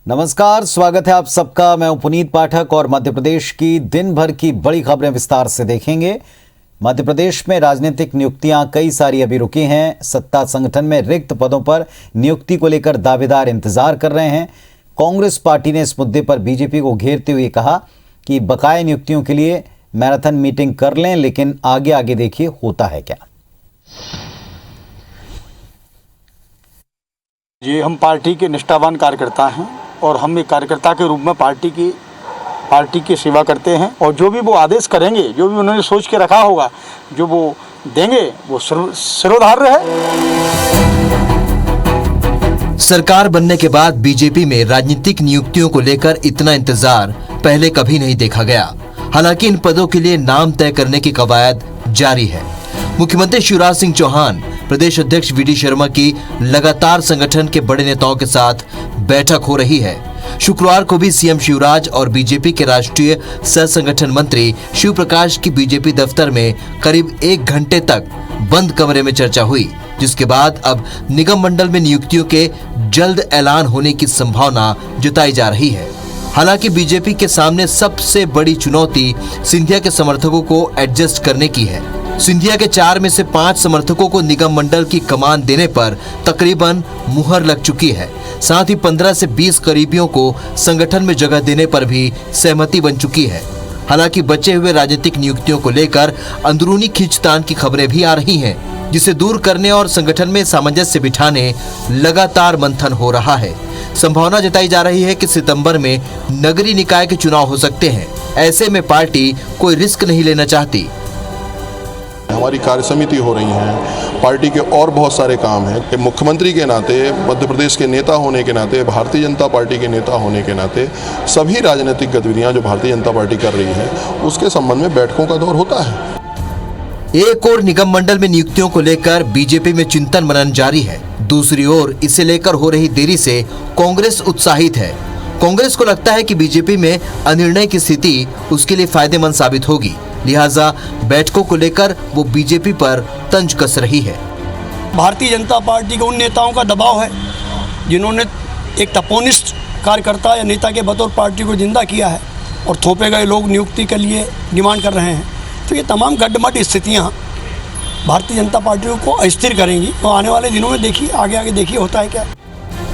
नमस्कार, स्वागत है आप सबका। मैं हूं पुनीत पाठक और मध्य प्रदेश की दिन भर की बड़ी खबरें विस्तार से देखेंगे। मध्य प्रदेश में राजनीतिक नियुक्तियां कई सारी अभी रुकी हैं। सत्ता संगठन में रिक्त पदों पर नियुक्ति को लेकर दावेदार इंतजार कर रहे हैं। कांग्रेस पार्टी ने इस मुद्दे पर बीजेपी को घेरते हुए कहा कि बकाया नियुक्तियों के लिए मैराथन मीटिंग कर लें, लेकिन आगे आगे देखिए होता है क्या। ये हम पार्टी के निष्ठावान कार्यकर्ता हैं और हम एक कार्यकर्ता के रूप में पार्टी की सेवा करते हैं और जो भी वो आदेश करेंगे, जो भी उन्होंने सोच के रखा होगा, जो वो देंगे, वो सिरोधार्य है। सरकार बनने के बाद बीजेपी में राजनीतिक नियुक्तियों को लेकर इतना इंतजार पहले कभी नहीं देखा गया। हालांकि इन पदों के लिए नाम तय करने की कवायद जारी है। मुख्यमंत्री शिवराज सिंह चौहान, प्रदेश अध्यक्ष वी डी शर्मा की लगातार संगठन के बड़े नेताओं के साथ बैठक हो रही है। शुक्रवार को भी सीएम शिवराज और बीजेपी के राष्ट्रीय सह संगठन मंत्री शिव प्रकाश की बीजेपी दफ्तर में करीब 1 घंटे तक बंद कमरे में चर्चा हुई, जिसके बाद अब निगम मंडल में नियुक्तियों के जल्द ऐलान होने की संभावना जताई जा रही है। हालांकि बीजेपी के सामने सबसे बड़ी चुनौती सिंधिया के समर्थकों को एडजस्ट करने की है। सिंधिया के 4 में से 5 समर्थकों को निगम मंडल की कमान देने पर तकरीबन मुहर लग चुकी है। साथ ही 15 से 20 करीबियों को संगठन में जगह देने पर भी सहमति बन चुकी है। हालांकि बचे हुए राजनीतिक नियुक्तियों को लेकर अंदरूनी खींचतान की खबरें भी आ रही हैं, जिसे दूर करने और संगठन में सामंजस्य बिठाने लगातार मंथन हो रहा है। संभावना जताई जा रही है कि सितंबर में नगरीय निकाय के चुनाव हो सकते हैं। ऐसे में पार्टी कोई रिस्क नहीं लेना चाहती। हमारी कार्य समिति हो रही है, पार्टी के और बहुत सारे काम हैं। मुख्यमंत्री के नाते, मध्य प्रदेश के नेता होने के नाते, भारतीय जनता पार्टी के नेता होने के नाते सभी राजनीतिक गतिविधियां जो भारतीय जनता पार्टी कर रही है, उसके संबंध में बैठकों का दौर होता है। एक ओर निगम मंडल में नियुक्तियों को लेकर बीजेपी में चिंतन मनन जारी है, दूसरी ओर इसे लेकर हो रही देरी से कांग्रेस उत्साहित है। कांग्रेस को लगता है कि बीजेपी में अनिर्णय की स्थिति उसके लिए फायदेमंद साबित होगी, लिहाजा बैठकों को लेकर वो बीजेपी पर तंज कस रही है। भारतीय जनता पार्टी के उन नेताओं का दबाव है जिन्होंने एक तपोनिष्ठ कार्यकर्ता या नेता के बतौर पार्टी को जिंदा किया है और थोपे गए लोग नियुक्ति के लिए डिमांड कर रहे हैं। तो ये तमाम गड्ढमट स्थितियाँ भारतीय जनता पार्टी को अस्थिर करेंगी। तो आने वाले दिनों में देखिए, आगे देखिए होता है क्या।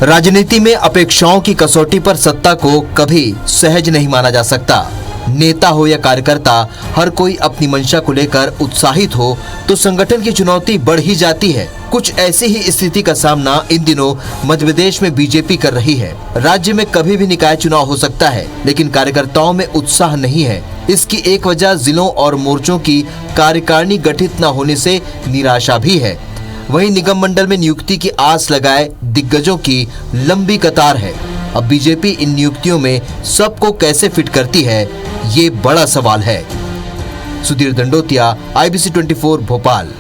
राजनीति में अपेक्षाओं की कसौटी पर सत्ता को कभी सहज नहीं माना जा सकता। नेता हो या कार्यकर्ता, हर कोई अपनी मंशा को लेकर उत्साहित हो तो संगठन की चुनौती बढ़ ही जाती है। कुछ ऐसी ही स्थिति का सामना इन दिनों मध्य प्रदेश में बीजेपी कर रही है। राज्य में कभी भी निकाय चुनाव हो सकता है, लेकिन कार्यकर्ताओं में उत्साह नहीं है। इसकी एक वजह जिलों और मोर्चों की कार्यकारिणी गठित न होने से निराशा भी है। वहीं निगम मंडल में नियुक्ति की आस लगाए दिग्गजों की लंबी कतार है। अब बीजेपी इन नियुक्तियों में सबको कैसे फिट करती है, ये बड़ा सवाल है। सुधीर दंडोतिया, IBC 24 भोपाल।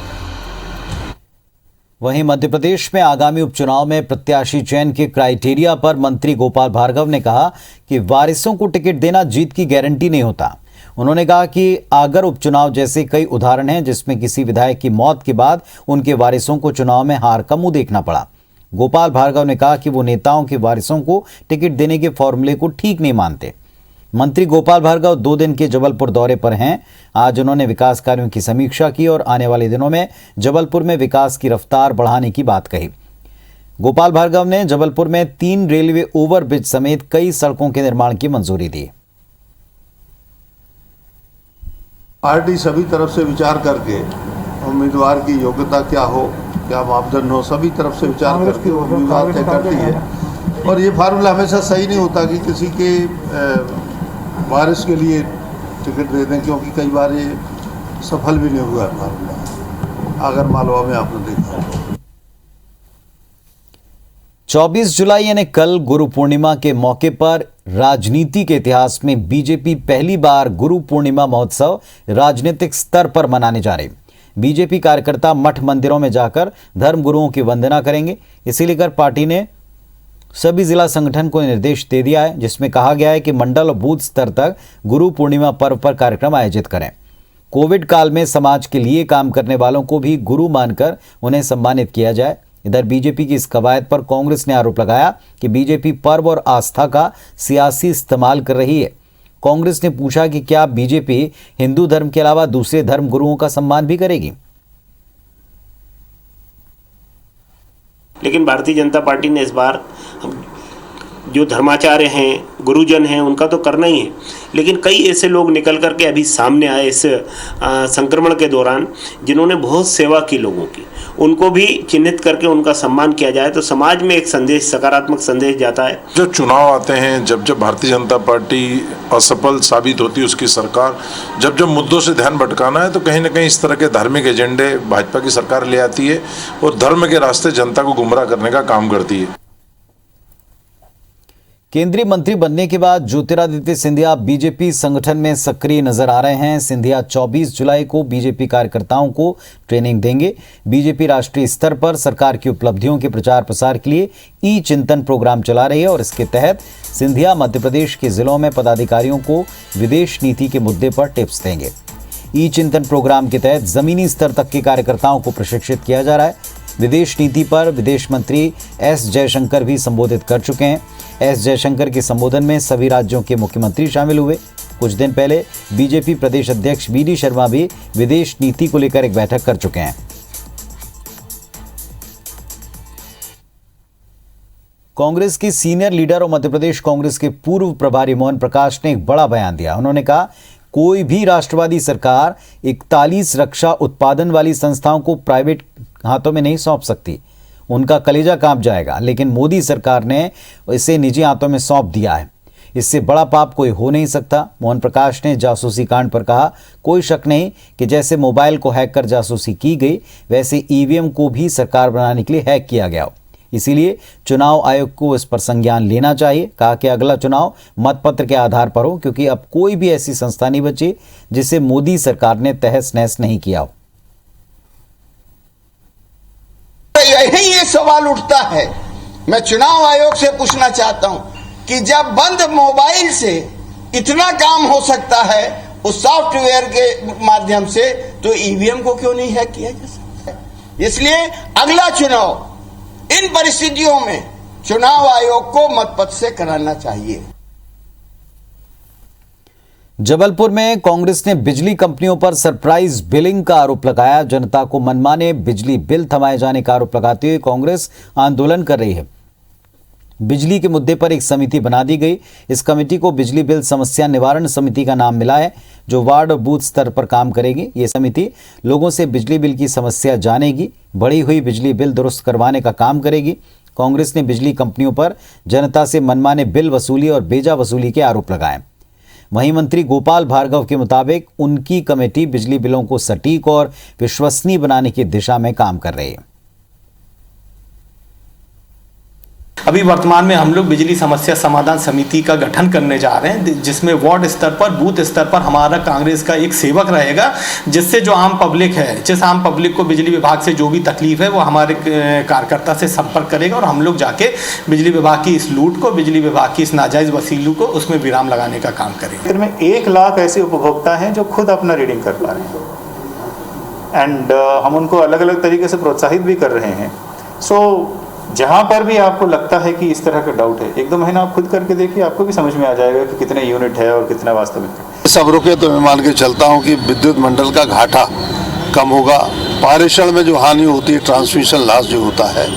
वहीं मध्य प्रदेश में आगामी उपचुनाव में प्रत्याशी चयन के क्राइटेरिया पर मंत्री गोपाल भार्गव ने कहा कि वारिसों को टिकट देना जीत की गारंटी नहीं होता। उन्होंने कहा कि अगर उपचुनाव जैसे कई उदाहरण हैं जिसमें किसी विधायक की मौत के बाद उनके वारिसों को चुनाव में हार का मुंह देखना पड़ा। गोपाल भार्गव ने कहा कि वो नेताओं के वारिसों को टिकट देने के फॉर्मूले को ठीक नहीं मानते। मंत्री गोपाल भार्गव 2 दिन के जबलपुर दौरे पर हैं। आज उन्होंने विकास कार्यों की समीक्षा की और आने वाले दिनों में जबलपुर में विकास की रफ्तार बढ़ाने की बात कही। गोपाल भार्गव ने जबलपुर में 3 रेलवे ओवरब्रिज समेत कई सड़कों के निर्माण की मंजूरी दी। पार्टी सभी तरफ से विचार करके उम्मीदवार की योग्यता क्या हो, क्या मापदंड हो, सभी तरफ से विचार करके उम्मीदवार तय करती है। और ये फार्मूला हमेशा सही नहीं होता कि किसी के वारिस के लिए टिकट दे दें, क्योंकि कई बार ये सफल भी नहीं हुआ है फार्मूला। अगर मालवा में आपने देखा 24 जुलाई यानी कल गुरु पूर्णिमा के मौके पर राजनीति के इतिहास में बीजेपी पहली बार गुरु पूर्णिमा महोत्सव राजनीतिक स्तर पर मनाने जा रही। बीजेपी कार्यकर्ता मठ मंदिरों में जाकर धर्म गुरुओं की वंदना करेंगे। इसी लेकर पार्टी ने सभी जिला संगठन को निर्देश दे दिया है, जिसमें कहा गया है कि मंडल और बूथ स्तर तक गुरु पूर्णिमा पर्व पर कार्यक्रम आयोजित करें। कोविड काल में समाज के लिए काम करने वालों को भी गुरु मानकर उन्हें सम्मानित किया जाए। इधर बीजेपी की इस कवायद पर कांग्रेस ने आरोप लगाया कि बीजेपी पर्व और आस्था का सियासी इस्तेमाल कर रही है। कांग्रेस ने पूछा कि क्या बीजेपी हिंदू धर्म के अलावा दूसरे धर्म गुरुओं का सम्मान भी करेगी। लेकिन भारतीय जनता पार्टी ने इस बार जो धर्माचार्य हैं, गुरुजन हैं, उनका तो करना ही है, लेकिन कई ऐसे लोग निकल करके अभी सामने आए इस संक्रमण के दौरान जिन्होंने बहुत सेवा की लोगों की, उनको भी चिन्हित करके उनका सम्मान किया जाए तो समाज में एक संदेश, सकारात्मक संदेश जाता है। जो चुनाव आते हैं, जब जब भारतीय जनता पार्टी असफल साबित होती है उसकी सरकार, जब जब मुद्दों से ध्यान भटकाना है तो कहीं ना कहीं इस तरह के धार्मिक एजेंडे भाजपा की सरकार ले आती है और धर्म के रास्ते जनता को गुमराह करने का काम करती है। केंद्रीय मंत्री बनने के बाद ज्योतिरादित्य सिंधिया बीजेपी संगठन में सक्रिय नजर आ रहे हैं। सिंधिया 24 जुलाई को बीजेपी कार्यकर्ताओं को ट्रेनिंग देंगे। बीजेपी राष्ट्रीय स्तर पर सरकार की उपलब्धियों के प्रचार प्रसार के लिए ई चिंतन प्रोग्राम चला रही है और इसके तहत सिंधिया मध्य प्रदेश के जिलों में पदाधिकारियों को विदेश नीति के मुद्दे पर टिप्स देंगे। ई चिंतन प्रोग्राम के तहत जमीनी स्तर तक के कार्यकर्ताओं को प्रशिक्षित किया जा रहा है। विदेश नीति पर विदेश मंत्री एस जयशंकर भी संबोधित कर चुके हैं। एस जयशंकर के संबोधन में सभी राज्यों के मुख्यमंत्री शामिल हुए। कुछ दिन पहले बीजेपी प्रदेश अध्यक्ष वी.डी. शर्मा भी विदेश नीति को लेकर एक बैठक कर चुके हैं। कांग्रेस की सीनियर लीडर और मध्य प्रदेश कांग्रेस के पूर्व प्रभारी मोहन प्रकाश ने एक बड़ा बयान दिया। उन्होंने कहा, कोई भी राष्ट्रवादी सरकार 41 रक्षा उत्पादन वाली संस्थाओं को प्राइवेट हाथों में नहीं सौंप सकती, उनका कलेजा कांप जाएगा। लेकिन मोदी सरकार ने इसे निजी हाथों में सौंप दिया है, इससे बड़ा पाप कोई हो नहीं सकता। मोहन प्रकाश ने जासूसी कांड पर कहा, कोई शक नहीं कि जैसे मोबाइल को हैक कर जासूसी की गई, वैसे ईवीएम को भी सरकार बनाने के लिए हैक किया गया हो। इसीलिए चुनाव आयोग को इस पर संज्ञान लेना चाहिए। कहा कि अगला चुनाव मतपत्र के आधार पर हो, क्योंकि अब कोई भी ऐसी संस्था नहीं बची जिसे मोदी सरकार ने तहस नहस नहीं किया हो। यही ये सवाल उठता है, मैं चुनाव आयोग से पूछना चाहता हूं कि जब बंद मोबाइल से इतना काम हो सकता है उस सॉफ्टवेयर के माध्यम से, तो ईवीएम को क्यों नहीं हैक किया जा सकता? इसलिए अगला चुनाव इन परिस्थितियों में चुनाव आयोग को मतपत्र से कराना चाहिए। जबलपुर में कांग्रेस ने बिजली कंपनियों पर सरप्राइज बिलिंग का आरोप लगाया। जनता को मनमाने बिजली बिल थमाए जाने का आरोप लगाते हुए कांग्रेस आंदोलन कर रही है। बिजली के मुद्दे पर एक समिति बना दी गई। इस कमेटी को बिजली बिल समस्या निवारण समिति का नाम मिला है, जो वार्ड और बूथ स्तर पर काम करेगी। ये समिति लोगों से बिजली बिल की समस्या जानेगी, बढ़ी हुई बिजली बिल दुरुस्त करवाने का काम करेगी। कांग्रेस ने बिजली कंपनियों पर जनता से मनमाने बिल वसूली और बेजा वसूली के आरोप लगाए। वहीं मंत्री गोपाल भार्गव के मुताबिक उनकी कमेटी बिजली बिलों को सटीक और विश्वसनीय बनाने की दिशा में काम कर रही है। अभी वर्तमान में हम लोग बिजली समस्या समाधान समिति का गठन करने जा रहे हैं, जिसमें वार्ड स्तर पर, बूथ स्तर पर हमारा कांग्रेस का एक सेवक रहेगा, जिससे जो आम पब्लिक है, जिस आम पब्लिक को बिजली विभाग से जो भी तकलीफ है वो हमारे कार्यकर्ता से संपर्क करेगा और हम लोग जाके बिजली विभाग की इस लूट को, बिजली विभाग की इस नाजायज वसूली को, उसमें विराम लगाने का काम करेंगे। फिर में 1 लाख ऐसे उपभोक्ता हैं जो खुद अपना रीडिंग कर पा रहे हैं एंड हम उनको अलग अलग तरीके से प्रोत्साहित भी कर रहे हैं। सो जहाँ पर भी आपको लगता है कि इस तरह का डाउट है, 1-2 महीना आप खुद करके देखिए, आपको भी समझ में आ जाएगा कि कितने यूनिट है और कितना वास्तविक है। सब रुके तो मैं मान के चलता हूँ कि विद्युत मंडल का घाटा कम होगा। पारेषण में जो हानि होती है, ट्रांसमिशन लॉस जो होता है,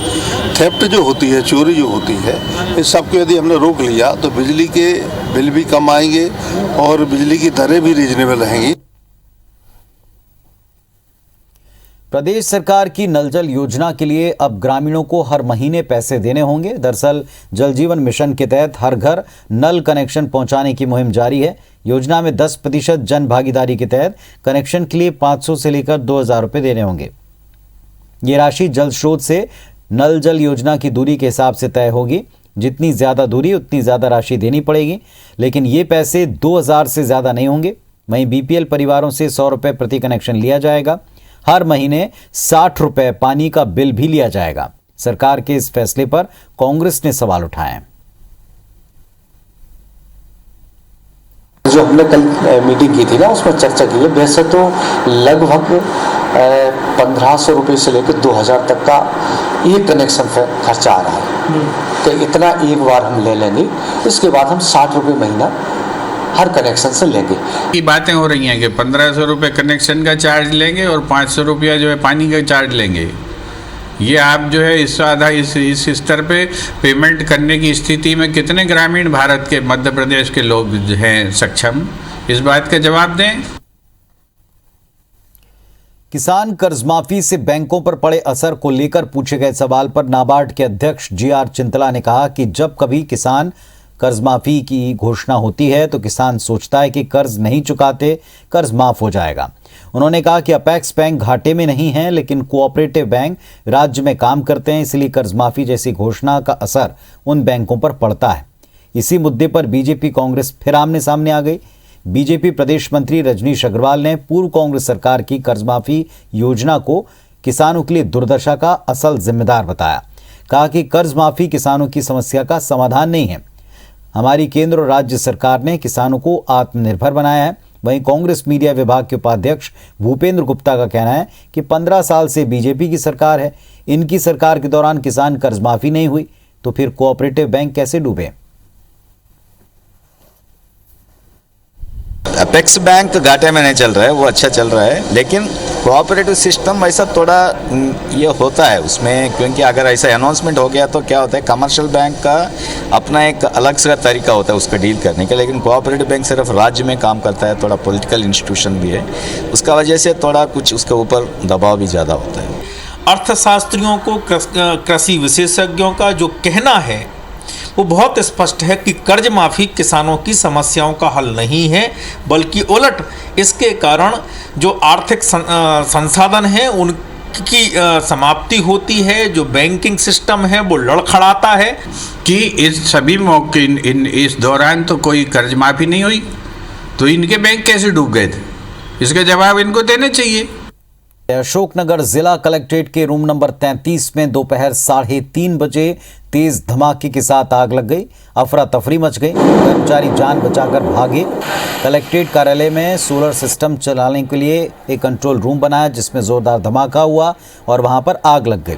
थेफ्ट जो होती है, चोरी जो होती है, इस सब को यदि हमने रोक लिया तो बिजली के बिल भी कम आएंगे और बिजली की दरें भी रीजनेबल रहेंगी। प्रदेश सरकार की नल जल योजना के लिए अब ग्रामीणों को हर महीने पैसे देने होंगे। दरअसल जल जीवन मिशन के तहत हर घर नल कनेक्शन पहुंचाने की मुहिम जारी है। योजना में 10% जन भागीदारी के तहत कनेक्शन के लिए 500 से लेकर 2000 रुपये देने होंगे। ये राशि जल स्रोत से नल जल योजना की दूरी के हिसाब से तय होगी। जितनी ज़्यादा दूरी उतनी ज़्यादा राशि देनी पड़ेगी, लेकिन ये पैसे 2000 से ज़्यादा नहीं होंगे। वहीं बीपीएल परिवारों से 100 रुपये प्रति कनेक्शन लिया जाएगा। हर महीने 60 रुपये पानी का बिल भी लिया जाएगा। सरकार के इस फैसले पर कांग्रेस ने सवाल उठाए। जो हमने कल मीटिंग की थी ना, उसमें चर्चा की है, वैसे तो लगभग 1500 रुपये से लेकर 2000 तक का एक कनेक्शन पे खर्चा आ रहा है। तो इतना एक बार हम ले लेंगे, इसके बाद हम 60 रुपये महीना हर कनेक्शन से लेंगे। की बातें हो रही हैं कि 1500 रुपये कनेक्शन का चार्ज लेंगे और 500 रुपया जो है पानी का चार्ज लेंगे। ये आप जो है इस स्तर पे पेमेंट करने की स्थिति में कितने ग्रामीण भारत के, मध्य प्रदेश के लोग हैं सक्षम, इस बात का जवाब दें। किसान कर्ज माफी से बैंकों पर पड़े असर को लेकर पूछे गए सवाल पर नाबार्ड के अध्यक्ष GR चिंतला ने कहा कि जब कभी किसान कर्ज माफी की घोषणा होती है तो किसान सोचता है कि कर्ज नहीं चुकाते कर्ज माफ हो जाएगा। उन्होंने कहा कि अपेक्स बैंक घाटे में नहीं है, लेकिन कोऑपरेटिव बैंक राज्य में काम करते हैं, इसलिए कर्ज माफी जैसी घोषणा का असर उन बैंकों पर पड़ता है। इसी मुद्दे पर बीजेपी कांग्रेस फिर आमने सामने आ गई। बीजेपी प्रदेश मंत्री रजनीश अग्रवाल ने पूर्व कांग्रेस सरकार की कर्ज माफी योजना को किसानों के लिए दुर्दशा का असल जिम्मेदार बताया। कहा कि कर्ज माफी किसानों की समस्या का समाधान नहीं है। हमारी केंद्र और राज्य सरकार ने किसानों को आत्मनिर्भर बनाया है। वहीं कांग्रेस मीडिया विभाग के उपाध्यक्ष भूपेंद्र गुप्ता का कहना है कि 15 साल से बीजेपी की सरकार है, इनकी सरकार के दौरान किसान कर्ज माफी नहीं हुई, तो फिर कोऑपरेटिव बैंक कैसे डूबे। अपेक्स बैंक घाटे में नहीं चल रहा है, वो अच्छा चल रहा है, लेकिन कोऑपरेटिव सिस्टम ऐसा थोड़ा ये होता है उसमें, क्योंकि अगर ऐसा अनाउंसमेंट हो गया तो क्या होता है, कमर्शियल बैंक का अपना एक अलग सा तरीका होता है उसका डील करने का, लेकिन कोऑपरेटिव बैंक सिर्फ राज्य में काम करता है, थोड़ा पॉलिटिकल इंस्टीट्यूशन भी है, उसका वजह से थोड़ा कुछ उसके ऊपर दबाव भी ज़्यादा होता है। अर्थशास्त्रियों को, कृषि विशेषज्ञों का जो कहना है वो बहुत स्पष्ट है कि कर्ज माफ़ी किसानों की समस्याओं का हल नहीं है, बल्कि उलट इसके कारण जो आर्थिक संसाधन हैं उनकी समाप्ति होती है, जो बैंकिंग सिस्टम है वो लड़खड़ाता है। कि इस सभी मौके इस दौरान तो कोई कर्ज माफ़ी नहीं हुई, तो इनके बैंक कैसे डूब गए थे, इसका जवाब इनको देना चाहिए। अशोकनगर जिला कलेक्ट्रेट के रूम नंबर 33 में दोपहर 3:30 बजे तेज धमाके के साथ आग लग गई। अफरा तफरी मच गई, कर्मचारी जान बचाकर भागे। कलेक्ट्रेट कार्यालय में सोलर सिस्टम चलाने के लिए एक कंट्रोल रूम बनाया, जिसमें जोरदार धमाका हुआ और वहां पर आग लग गई।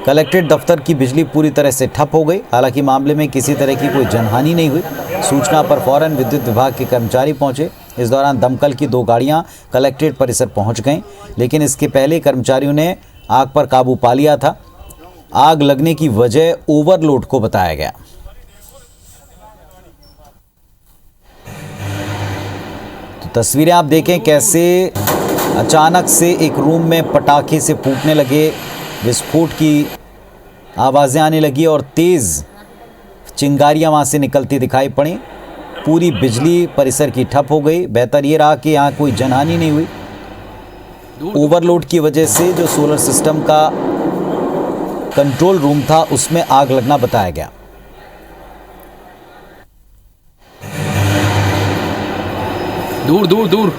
कलेक्ट्रेट दफ्तर की बिजली पूरी तरह से ठप हो गई। हालांकि मामले में किसी तरह की कोई जनहानि नहीं हुई। सूचना पर फौरन विद्युत विभाग के कर्मचारी पहुंचे। इस दौरान दमकल की 2 गाड़ियां कलेक्ट्रेट परिसर पहुंच गईं, लेकिन इसके पहले कर्मचारियों ने आग पर काबू पा लिया था। आग लगने की वजह ओवरलोड को बताया गया। तो तस्वीरें आप देखें कैसे अचानक से एक रूम में पटाखे से फूटने लगे, विस्फोट की आवाज़ें आने लगी और तेज़ चिंगारियां वहां से निकलती दिखाई पड़ी। पूरी बिजली परिसर की ठप हो गई। बेहतर ये रहा कि यहाँ कोई जनहानि नहीं हुई। ओवरलोड की वजह से जो सोलर सिस्टम का कंट्रोल रूम था उसमें आग लगना बताया गया। दूर दूर दूर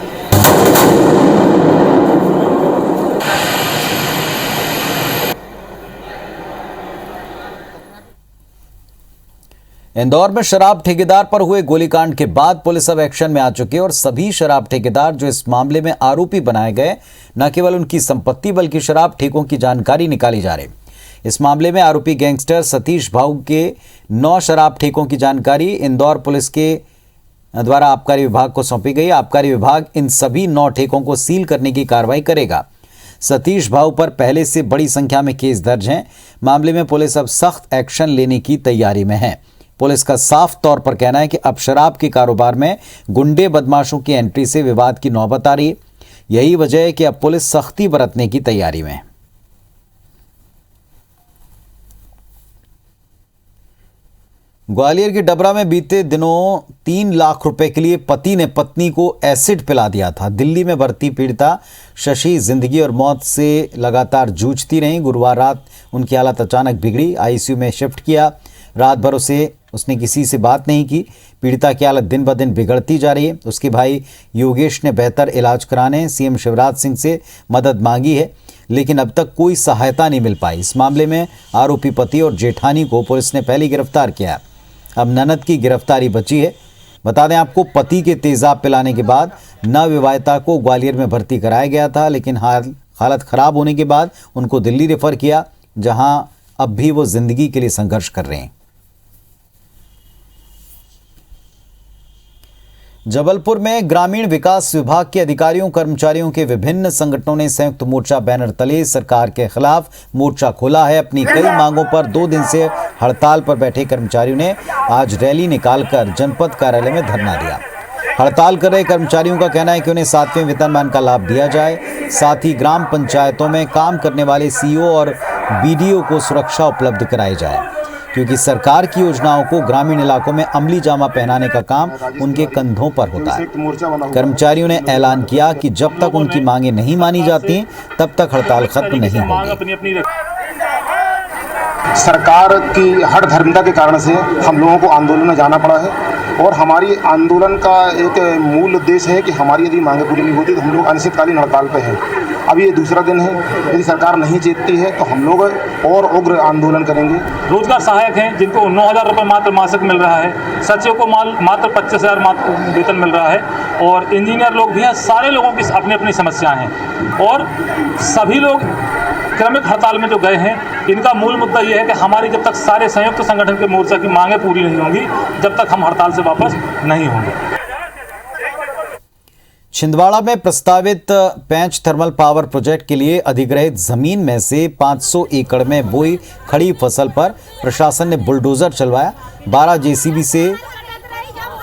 इंदौर में शराब ठेकेदार पर हुए गोलीकांड के बाद पुलिस अब एक्शन में आ चुकी है और सभी शराब ठेकेदार जो इस मामले में आरोपी बनाए गए, न केवल उनकी संपत्ति बल्कि शराब ठेकों की जानकारी निकाली जा रही। इस मामले में आरोपी गैंगस्टर सतीश भाऊ के 9 शराब ठेकों की जानकारी इंदौर पुलिस के द्वारा आबकारी विभाग को सौंपी गई। आबकारी विभाग इन सभी 9 ठेकों को सील करने की कार्रवाई करेगा। सतीश भाऊ पर पहले से बड़ी संख्या में केस दर्ज हैं। मामले में पुलिस अब सख्त एक्शन लेने की तैयारी में है। पुलिस का साफ तौर पर कहना है कि अब शराब के कारोबार में गुंडे बदमाशों की एंट्री से विवाद की नौबत आ रही है। यही वजह है कि अब पुलिस सख्ती बरतने की तैयारी में है। ग्वालियर के डबरा में बीते दिनों 3 लाख रुपए के लिए पति ने पत्नी को एसिड पिला दिया था। दिल्ली में भर्ती पीड़िता शशि जिंदगी और मौत से लगातार जूझती रही। गुरुवार रात उनकी हालत अचानक बिगड़ी, आईसीयू में शिफ्ट किया। रात भर उसने किसी से बात नहीं की। पीड़िता की हालत दिन ब दिन बिगड़ती जा रही है। उसके भाई योगेश ने बेहतर इलाज कराने सीएम शिवराज सिंह से मदद मांगी है, लेकिन अब तक कोई सहायता नहीं मिल पाई। इस मामले में आरोपी पति और जेठानी को पुलिस ने पहले गिरफ्तार किया। अब ननद की गिरफ्तारी बची है। बता दें आपको, पति के तेजाब पिलाने के बाद नवविवाहिता को ग्वालियर में भर्ती कराया गया था, लेकिन हालत खराब होने के बाद उनको दिल्ली रेफर किया, जहां अब भी वो जिंदगी के लिए संघर्ष कर रहे हैं। जबलपुर में ग्रामीण विकास विभाग के अधिकारियों कर्मचारियों के विभिन्न संगठनों ने संयुक्त मोर्चा बैनर तले सरकार के खिलाफ मोर्चा खोला है। अपनी कई मांगों पर 2 दिन से हड़ताल पर बैठे कर्मचारियों ने आज रैली निकालकर जनपद कार्यालय में धरना दिया। हड़ताल कर रहे कर्मचारियों का कहना है कि उन्हें 7वें वेतनमान का लाभ दिया जाए, साथ ही ग्राम पंचायतों में काम करने वाले सीईओ और बीडीओ को सुरक्षा उपलब्ध कराई जाए, क्योंकि सरकार की योजनाओं को ग्रामीण इलाकों में अमली जामा पहनाने का काम उनके कंधों पर होता है। कर्मचारियों ने ऐलान किया कि जब तक उनकी मांगें नहीं मानी जाती तब तक हड़ताल खत्म नहीं होगी। सरकार की हठधर्मिता के कारण से हम लोगों को आंदोलन में जाना पड़ा है और हमारी आंदोलन का एक मूल उद्देश्य है कि हमारी यदि मांगें पूरी नहीं होती तो हम लोग अनिश्चितकालीन हड़ताल पे हैं। अब ये दूसरा दिन है, यदि सरकार नहीं जीतती है तो हम लोग और उग्र आंदोलन करेंगे। रोजगार सहायक हैं जिनको 9,000 रुपये मात्र मासिक मिल रहा है, सचिव को मात्र 25,000 वेतन मिल रहा है और इंजीनियर लोग भी हैं। सारे लोगों की अपनी अपनी समस्याएं हैं और सभी लोग क्रमिक हड़ताल में जो गए हैं, इनका मूल मुद्दा ये है कि हमारी जब तक सारे संयुक्त संगठन के मोर्चा की मांगें पूरी नहीं होंगी, जब तक हम हड़ताल से वापस नहीं होंगे। छिंदवाड़ा में प्रस्तावित पेंच थर्मल पावर प्रोजेक्ट के लिए अधिग्रहित जमीन में से 500 एकड़ में बोई खड़ी फसल पर प्रशासन ने बुलडोजर चलवाया। 12 जेसीबी से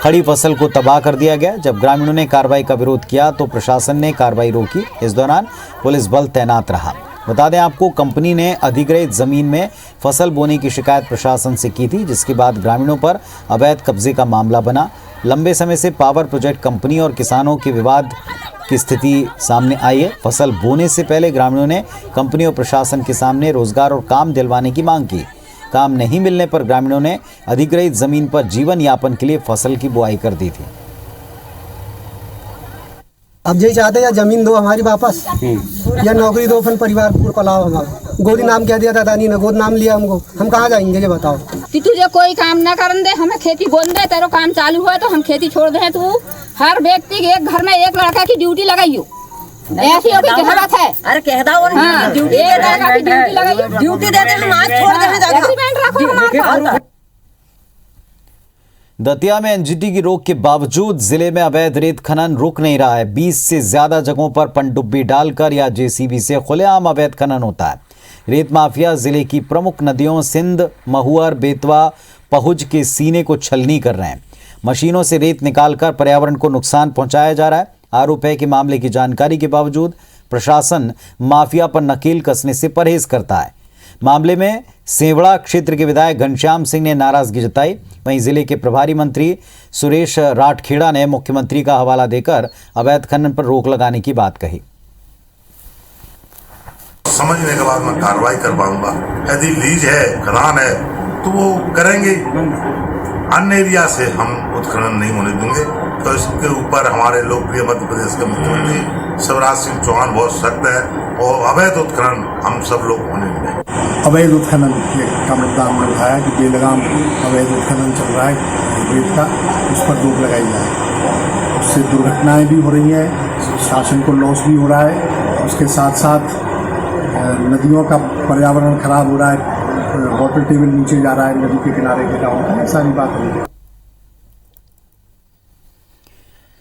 खड़ी फसल को तबाह कर दिया गया। जब ग्रामीणों ने कार्रवाई का विरोध किया तो प्रशासन ने कार्रवाई रोकी। इस दौरान पुलिस बल तैनात रहा। बता दें आपको, कंपनी ने अधिग्रहित जमीन में फसल बोने की शिकायत प्रशासन से की थी, जिसके बाद ग्रामीणों पर अवैध कब्जे का मामला बना। लंबे समय से पावर प्रोजेक्ट कंपनी और किसानों के विवाद की स्थिति सामने आई है। फसल बोने से पहले ग्रामीणों ने कंपनी और प्रशासन के सामने रोजगार और काम दिलवाने की मांग की। काम नहीं मिलने पर ग्रामीणों ने अधिग्रहित जमीन पर जीवन यापन के लिए फसल की बुआई कर दी थी। अब यही चाहते हैं जमीन दो हमारी वापस, या नौकरी दो, अपन परिवार को पलाओ। हमारा गोदी नाम कह दिया था दादी ने, गोद नाम लिया हमको, हम कहाँ जाएंगे ये बताओ। कि तुझे कोई काम ना करने दे, हमें खेती बोल दे, तेरा काम चालू हुआ तो हम खेती छोड़ दे। तू हर व्यक्ति के एक घर में एक लड़का की ड्यूटी लगाइयो, ऐसी कहावत है। अरे कह दो ड्यूटी लगाइयो, ड्यूटी दे दे, हम आज छोड़ दे, एग्रीमेंट रखो हमारे। दतिया में एनजीटी की रोक के बावजूद जिले में अवैध रेत खनन रुक नहीं रहा है। 20 से ज्यादा जगहों पर पनडुब्बी डालकर या जेसीबी से खुलेआम अवैध खनन होता है। रेत माफिया जिले की प्रमुख नदियों सिंध, महुअर, बेतवा, पहुज के सीने को छलनी कर रहे हैं। मशीनों से रेत निकालकर पर्यावरण को नुकसान पहुंचाया जा रहा है। आरोप है कि मामले की जानकारी के बावजूद प्रशासन माफिया पर नकेल कसने से परहेज करता है। मामले में सेवड़ा क्षेत्र के विधायक घनश्याम सिंह ने नाराजगी जताई। वहीं जिले के प्रभारी मंत्री सुरेश राठखेड़ा ने मुख्यमंत्री का हवाला देकर अवैध खनन पर रोक लगाने की बात कही। समझने के बाद मैं कार्रवाई कर पाऊंगा। यदि लीज है, खदान है तो वो करेंगे। अन्य एरिया से हम उत्खनन नहीं होने देंगे। तो इसके ऊपर हमारे लोकप्रिय मध्य प्रदेश के मुख्यमंत्री शिवराज सिंह चौहान बहुत सख्त है और अवैध उत्खनन हम सब लोग होने देंगे। अवैध उत्खनन का मुद्दा हमने उठाया कि बेलगाम अवैध उत्खनन चल रहा है रेत का, उस पर रोक लगाई जाए। उससे दुर्घटनाएं भी हो रही हैं, शासन को लॉस भी हो रहा है, उसके साथ साथ नदियों का पर्यावरण खराब हो रहा है, वाटर टेबल नीचे जा रहा है नदी के किनारे के गाँव का, सारी बात हो रही है।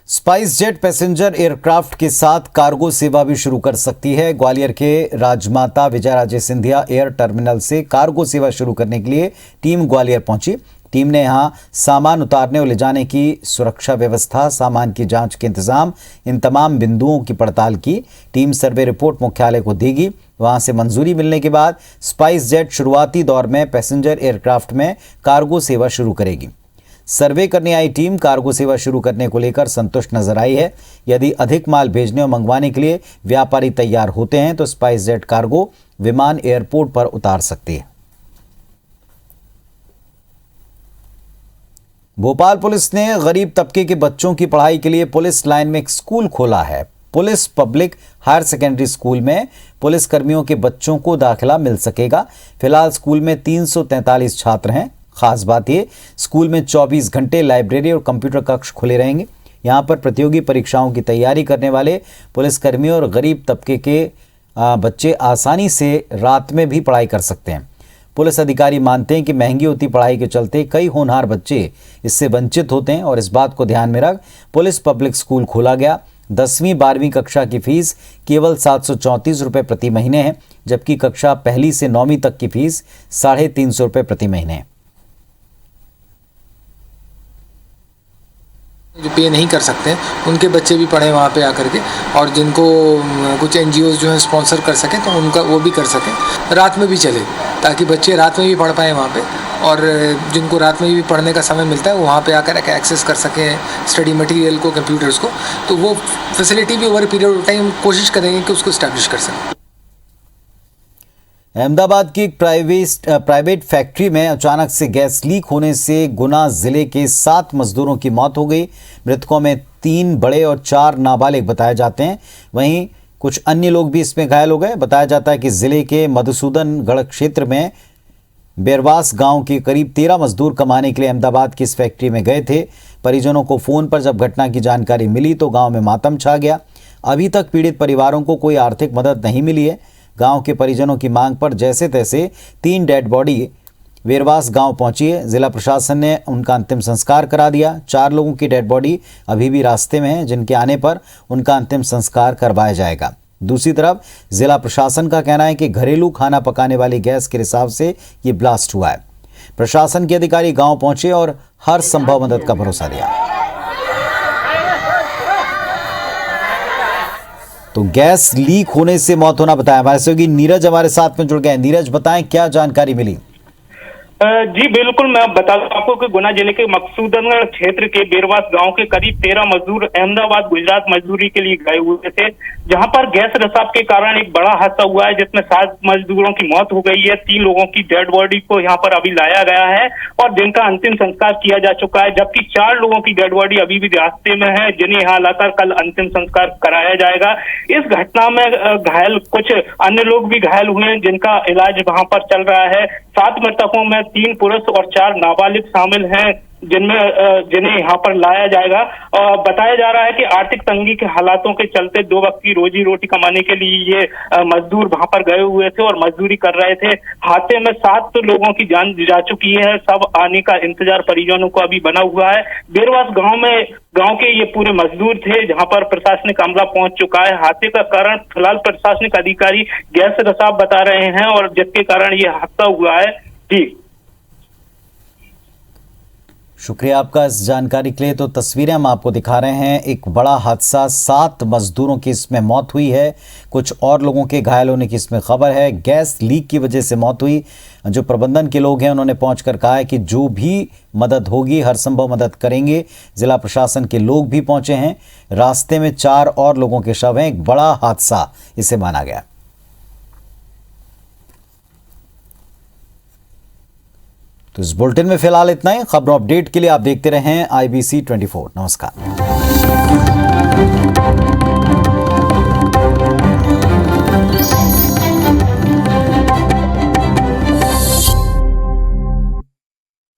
स्पाइस जेट पैसेंजर एयरक्राफ्ट के साथ कार्गो सेवा भी शुरू कर सकती है। ग्वालियर के राजमाता विजयराजे सिंधिया एयर टर्मिनल से कार्गो सेवा शुरू करने के लिए टीम ग्वालियर पहुंची। टीम ने यहां सामान उतारने और ले जाने की सुरक्षा व्यवस्था, सामान की जांच के इंतजाम, इन तमाम बिंदुओं की पड़ताल की। टीम सर्वे रिपोर्ट मुख्यालय को देगी। वहां से मंजूरी मिलने के बाद स्पाइस जेट शुरुआती दौर में पैसेंजर एयरक्राफ्ट में कार्गो सेवा शुरू करेगी। सर्वे करने आई टीम कार्गो सेवा शुरू करने को लेकर संतुष्ट नजर आई है। यदि अधिक माल भेजने और मंगवाने के लिए व्यापारी तैयार होते हैं तो स्पाइस जेट कार्गो विमान एयरपोर्ट पर उतार सकती है। भोपाल पुलिस ने गरीब तबके के बच्चों की पढ़ाई के लिए पुलिस लाइन में एक स्कूल खोला है। Police public higher secondary school में पुलिस कर्मियों के बच्चों को दाखिला मिल सकेगा। फिलहाल स्कूल में 343 छात्र हैं। खास बात ये, स्कूल में 24 घंटे लाइब्रेरी और कंप्यूटर कक्ष खुले रहेंगे। यहाँ पर प्रतियोगी परीक्षाओं की तैयारी करने वाले पुलिसकर्मियों और गरीब तबके के बच्चे आसानी से रात में भी पढ़ाई कर सकते हैं। पुलिस अधिकारी मानते हैं कि महंगी होती पढ़ाई के चलते कई होनहार बच्चे इससे वंचित होते हैं और इस बात को ध्यान में रख पुलिस पब्लिक स्कूल खोला गया। 10वीं 12वीं कक्षा की फीस केवल 734 रुपये प्रति महीने है, जबकि कक्षा 1 से 9वीं तक की फीस 350 रुपये प्रति महीने है। जो पे नहीं कर सकते हैं उनके बच्चे भी पढ़ें वहाँ पे आकर के, और जिनको कुछ NGOs जो है स्पॉन्सर कर सकें तो उनका वो भी कर सकें, रात में भी चले ताकि बच्चे रात में भी पढ़ पाएँ वहाँ पे, और जिनको रात में भी पढ़ने का समय मिलता है वो वहाँ पे आकर एक्सेस कर सकें स्टडी मटेरियल को, कंप्यूटर्स को। तो वो फैसिलिटी भी ओवर पीरियड ऑफ टाइम कोशिश करेंगे कि उसको इस्टेब्लिश कर सकें। अहमदाबाद की एक प्राइवेट फैक्ट्री में अचानक से गैस लीक होने से गुना जिले के 7 मजदूरों की मौत हो गई। मृतकों में 3 बड़े और 4 नाबालिग बताए जाते हैं। वहीं कुछ अन्य लोग भी इसमें घायल हो गए। बताया जाता है कि जिले के मधुसूदनगढ़ क्षेत्र में बेरवास गांव के करीब 13 मजदूर कमाने के लिए अहमदाबाद की इस फैक्ट्री में गए थे। परिजनों को फोन पर जब घटना की जानकारी मिली तो गांव में मातम छा गया। अभी तक पीड़ित परिवारों को कोई आर्थिक मदद नहीं मिली है। गांव के परिजनों की मांग पर जैसे तैसे 3 डेड बॉडी वेरवास गांव पहुंची है। जिला प्रशासन ने उनका अंतिम संस्कार करा दिया। 4 लोगों की डेड बॉडी अभी भी रास्ते में है, जिनके आने पर उनका अंतिम संस्कार करवाया जाएगा। दूसरी तरफ जिला प्रशासन का कहना है कि घरेलू खाना पकाने वाली गैस के रिसाव से ये ब्लास्ट हुआ है। प्रशासन के अधिकारी गांव पहुंचे और हर संभव मदद का भरोसा दिया। तो गैस लीक होने से मौत होना बताया। हमारे सहयोगी नीरज हमारे साथ में जुड़ गए। नीरज, बताएं क्या जानकारी मिली? जी बिल्कुल, मैं बता दूं आपको कि गुना जिले के मकसूदनगढ़ क्षेत्र के बेरवास गांव के करीब 13 मजदूर अहमदाबाद गुजरात मजदूरी के लिए गए हुए थे, जहां पर गैस रिसाव के कारण एक बड़ा हादसा हुआ है जिसमें 7 मजदूरों की मौत हो गई है। 3 लोगों की डेड बॉडी को यहां पर अभी लाया गया है और जिनका अंतिम संस्कार किया जा चुका है, जबकि 4 लोगों की डेड बॉडी अभी भी रास्ते में है, जिन्हें यहाँ लाकर कल अंतिम संस्कार कराया जाएगा। इस घटना में घायल कुछ अन्य लोग भी घायल हुए हैं, जिनका इलाज वहां पर चल रहा है। 7 मृतकों में 3 पुरुष और 4 नाबालिग शामिल हैं, जिन्हें यहाँ पर लाया जाएगा। बताया जा रहा है कि आर्थिक तंगी के हालातों के चलते 2 वक्त की रोजी रोटी कमाने के लिए ये मजदूर वहां पर गए हुए थे और मजदूरी कर रहे थे। हादसे में 7 लोगों की जान जा चुकी है। सब आने का इंतजार परिजनों को अभी बना हुआ है। बेरवास गांव के ये पूरे मजदूर थे, जहां पर प्रशासनिक अमला पहुंच चुका है। हादसे का कारण फिलहाल प्रशासनिक अधिकारी गैस रिसाव बता रहे हैं और जिसके कारण ये हादसा हुआ है। जी शुक्रिया आपका इस जानकारी के लिए। तो तस्वीरें हम आपको दिखा रहे हैं। एक बड़ा हादसा, 7 मजदूरों की इसमें मौत हुई है, कुछ और लोगों के घायल होने की इसमें खबर है। गैस लीक की वजह से मौत हुई। जो प्रबंधन के लोग हैं उन्होंने पहुंचकर कहा है कि जो भी मदद होगी हर संभव मदद करेंगे। जिला प्रशासन के लोग भी पहुंचे हैं। रास्ते में 4 और लोगों के शव हैं। एक बड़ा हादसा इसे माना गया। तो इस बुलेटिन में फिलहाल इतना ही। खबरों अपडेट के लिए आप देखते रहें IBC 24। नमस्कार।